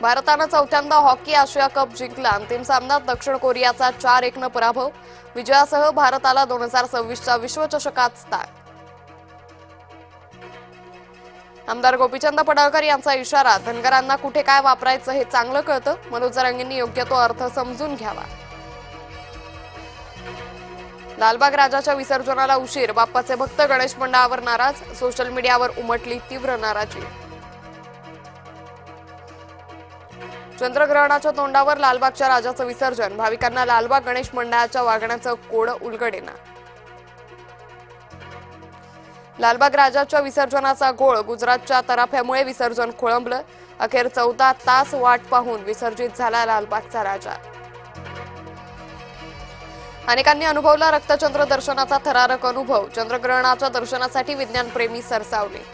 भारतानं चौथ्यांदा हॉकी आशिया कप जिंकला. अंतिम सामन्यात दक्षिण कोरियाचा 4-1 पराभव. विजयासह भारताला 2026च्या विश्वचषकात स्थान. आमदार गोपीचंद पडळकर यांचा इशारा. धनगरांना कुठे काय वापरायचं हे चांगलं कळतं. मनोज जरांगेंनी योग्य तो अर्थ समजून घ्यावा. लालबाग राजाच्या विसर्जनाला उशीर. बाप्पाचे भक्त गणेश मंडळावर नाराज. सोशल मीडियावर उमटली तीव्र नाराजी. चंद्रग्रहणाच्या तोंडावर लालबागच्या राजाचं विसर्जन. भाविकांना लालबाग गणेश मंडळाच्या वागण्याचं कोडं उलगडेना. लालबाग राजाच्या विसर्जनाचा घोळ. गुजरातच्या तराफ्यामुळे विसर्जन खोळंबलं. अखेर 14 तास वाट पाहून विसर्जित झाला लालबागचा राजा. अनेकांनी अनुभवला रक्तचंद्र दर्शनाचा थरारक अनुभव. चंद्रग्रहणाच्या दर्शनासाठी विज्ञानप्रेमी सरसावले.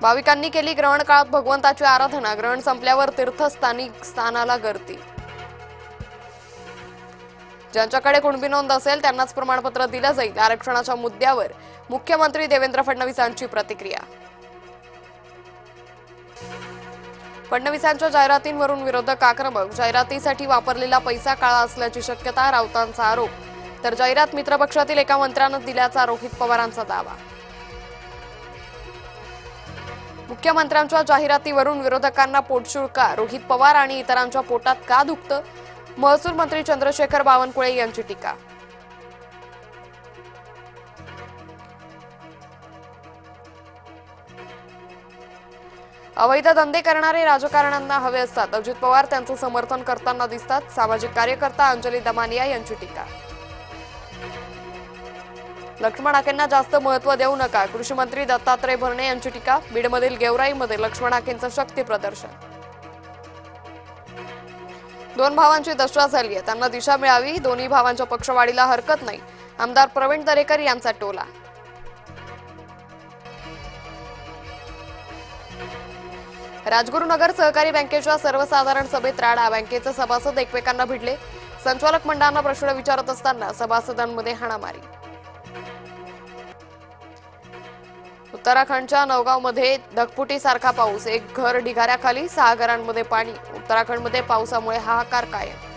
भाविकांनी केली ग्रहण काळात भगवंताची आराधना. ग्रहण संपल्यावर तीर्थस्थानी स्थानाला गर्दी. ज्यांच्याकडे कुणबी नोंद असेल त्यांनाच प्रमाणपत्र दिलं जाईल. आरक्षणाच्या मुद्द्यावर मुख्यमंत्री देवेंद्र फडणवीसांची प्रतिक्रिया. फडणवीसांच्या जाहिरातींवरून विरोधक आक्रमक. जाहिरातीसाठी वापरलेला पैसा काळा असल्याची शक्यता. राऊतांचा आरोप. तर जाहिरात मित्रपक्षातील एका मंत्र्यानं दिल्याचा रोहित पवारांचा दावा. मुख्यमंत्र्यांच्या जाहिरातीवरून विरोधकांना पोटशूळ का? रोहित पवार आणि इतरांच्या पोटात का दुखतं? महसूल मंत्री चंद्रशेखर बावनकुळे यांची टीका. अवैध धंदे करणारे राजकारण्यांना हवे असतात. अजित पवार त्यांचं समर्थन करताना दिसतात. सामाजिक कार्यकर्ता अंजली दमानिया यांची टीका. लक्ष्मण हाकेंना जास्त महत्व देऊ नका. कृषी मंत्री दत्तात्रय भरणे यांची टीका. बीडमधील गेवराईमध्ये लक्ष्मण हाकेंचं शक्ती प्रदर्शन. दोन भावांची दशा झाली आहे. त्यांना दिशा मिळावी. दोन्ही भावांच्या पक्षवाढीला हरकत नाही. आमदार प्रवीण दरेकर यांचा टोला. राजगुरुनगर सहकारी बँकेच्या सर्वसाधारण सभेत राडा. बँकेचे सभासद एकमेकांना भिडले. संचालक मंडळांना प्रश्न विचारत असताना सभासदांमध्ये हाणामारी. उत्तराखंडच्या नौगावमध्ये ढगफुटीसारखा पाऊस. एक घर ढिगाऱ्याखाली. 6 घरांमध्ये पाणी. उत्तराखंडमध्ये पावसामुळे हाहाकार कायम.